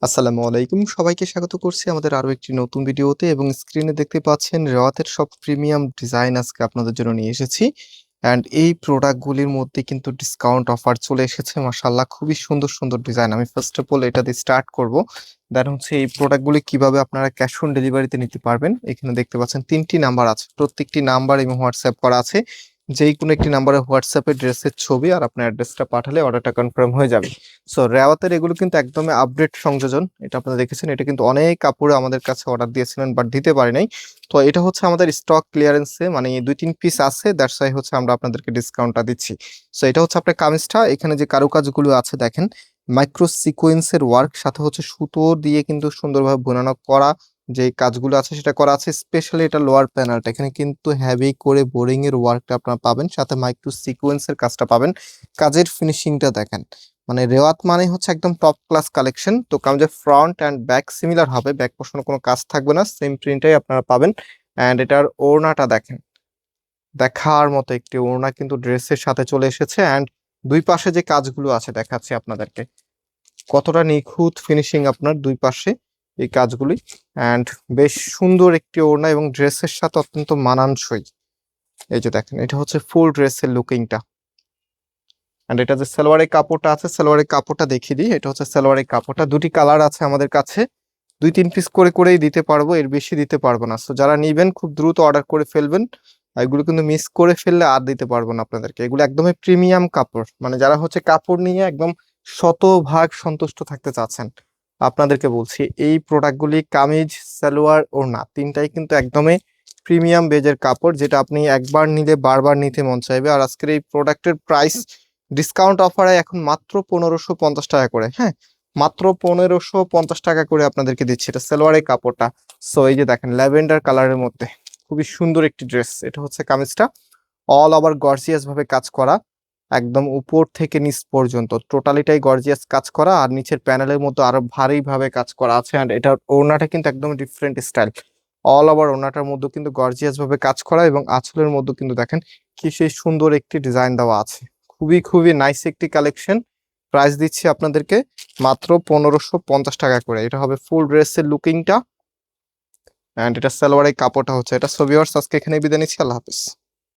আসসালামু আলাইকুম। সবাইকে স্বাগত করছি আমাদের আরো একটি নতুন ভিডিওতে এবং স্ক্রিনে দেখতে পাচ্ছেন রেওয়াতের সব প্রিমিয়াম ডিজাইন আজকে আপনাদের জন্য নিয়ে এসেছি। অ্যান্ড এই প্রোডাক্টগুলির মধ্যে কিন্তু ডিসকাউন্ট অফার চলে এসেছে। মাশাআল্লাহ খুবই সুন্দর, সুন্দর ডিজাইন। আমি ফার্স্ট অফ অল এটা দিয়ে স্টার্ট করব। দেন হচ্ছে এই প্রোডাক্টগুলি কিভাবে আপনারা ক্যাশ অন ডেলিভারিতে নিতে পারবেন। এখানে দেখতে পাচ্ছেন ৩টি নাম্বার আছে। প্রত্যেকটি নাম্বার এবং হোয়াটসঅ্যাপ করা আছে। যেই কোনো একটি নাম্বারে হোয়াটসঅ্যাপে ড্রেসের ছবি আর আপনার অ্যাড্রেসটা পাঠালে অর্ডারটা কনফার্ম হয়ে যাবে। সো রেওয়াতের এগুলো কিন্তু একদমই আপডেট সংযোজন। এটা আপনারা দেখেছেন, এটা কিন্তু অনেক কাপড়ে আমাদের কাছে অর্ডার দিয়েছিলেন বাট দিতে পারি নাই। তো এটা হচ্ছে আমাদের স্টক ক্লিয়ারেন্সে, মানে ২-৩ পিস আছে, দ্যাটস ওয়াই হচ্ছে আমরা আপনাদেরকে ডিসকাউন্টটা দিচ্ছি। সো এটা হচ্ছে আপনার কামিজটা। এখানে যে কারুকাজগুলো আছে দেখেন, মাইক্রো সিকোয়েন্সের ওয়ার্ক, সাথে হচ্ছে সুতো দিয়ে কিন্তু সুন্দরভাবে বোনানো করা যে কাজগুলো আছে সেটা করা আছে। স্পেশালি এটা লোয়ার প্যানেলটা, এখানে কিন্তু হেভি করে বোরিং এর ওয়ার্কটা আপনারা পাবেন, সাথে মাইক্রো সিকোয়েন্সের কাজটা পাবেন। কাজের ফিনিশিংটা দেখেন, মানে রেওয়াত মানে হচ্ছে একদম টপ ক্লাস কালেকশন। তো কামিজের ফ্রন্ট অ্যান্ড ব্যাক সিমিলার হবে, ব্যাক পোর্শনে কোনো কাজ থাকবে না, সেম প্রিন্টটাই আপনারা পাবেন। অ্যান্ড এটার ওড়নাটা দেখেন, দেখার মতো একটি ওড়না কিন্তু ড্রেসের সাথে চলে এসেছে। অ্যান্ড দুই পাশে যে কাজগুলো আছে দেখাচ্ছি আপনাদেরকে, কতটা নিখুঁত ফিনিশিং আপনার দুই পাশে এই কাজগুলি। অ্যান্ড বেশ সুন্দর একটি ওড়না এবং ড্রেসের সাথে অত্যন্ত মানানসই। এই যে দেখেন, এটা হচ্ছে ফুল ড্রেসের লুকিংটা। এন্ড এটা যে সালোয়ারের কাপড়টা আছে, সালোয়ারের কাপড়টা দেখিয়ে দিই। এটা হচ্ছে সালোয়ারের কাপড়টা, দুটি কালার আছে আমাদের কাছে। ২-৩ পিস করে করেই দিতে পারবো, এর বেশি দিতে পারবো না। সো যারা নিবেন খুব দ্রুত অর্ডার করে ফেলবেন। আর এগুলো কিন্তু মিস করে ফেললে আর দিতে পারবো না আপনাদেরকে। এগুলো একদমই প্রিমিয়াম কাপড়, মানে যারা হচ্ছে কাপড় নিয়ে একদম শতভাগ সন্তুষ্ট থাকতে চাচ্ছেন, আপনাদেরকে বলছি এই প্রোডাক্টগুলি কামিজ, সালোয়ার, ওড়না তিনটাই কিন্তু একদমই প্রিমিয়াম বেজের কাপড়, যেটা আপনি একবার নিলে বারবার নিতে মন চাইবে। আর আজকের এই প্রোডাক্টের প্রাইস ডিসকাউন্ট অফারে এখন মাত্র ১৫৫০ টাকা করে। হ্যাঁ, মাত্র ১৫৫০ টাকা করে আপনাদেরকে দিচ্ছি। এটা সালোয়ারের কাপড়টা। সো এই যে দেখেন, ল্যাভেন্ডার কালারের মধ্যে খুবই সুন্দর একটি ড্রেস। এটা হচ্ছে কামিজটা, অল ওভার গর্জিয়াস ভাবে কাজ করা, একদম উপর থেকে নিচ পর্যন্ত টোটালিটাই গর্জিয়াস কাজ করা। আর নিচের প্যানেলের মধ্যে আরো ভারী ভাবে কাজ করা আছে। অ্যান্ড এটার ওড়নাটা কিন্তু একদম ডিফারেন্ট স্টাইল। অল ওভার ওড়নাটার মধ্যে কিন্তু গর্জিয়াস ভাবে কাজ করা এবং আঁচলের মধ্যে কিন্তু দেখেন কি সেই সুন্দর একটি ডিজাইন দেওয়া আছে। খুবই খুবই নাইস একটি কালেকশন। প্রাইস দিচ্ছি আপনাদেরকে মাত্র ১৫৫০ টাকা করে। এটা হবে ফুল ড্রেসের লুকিংটা। অ্যান্ড এটা সালোয়ারের কাপড়টা হচ্ছে এটা। সো ভিউয়ার্স, আজকে এখানে বিদায় নিচ্ছি। আল্লাহ হাফেজ।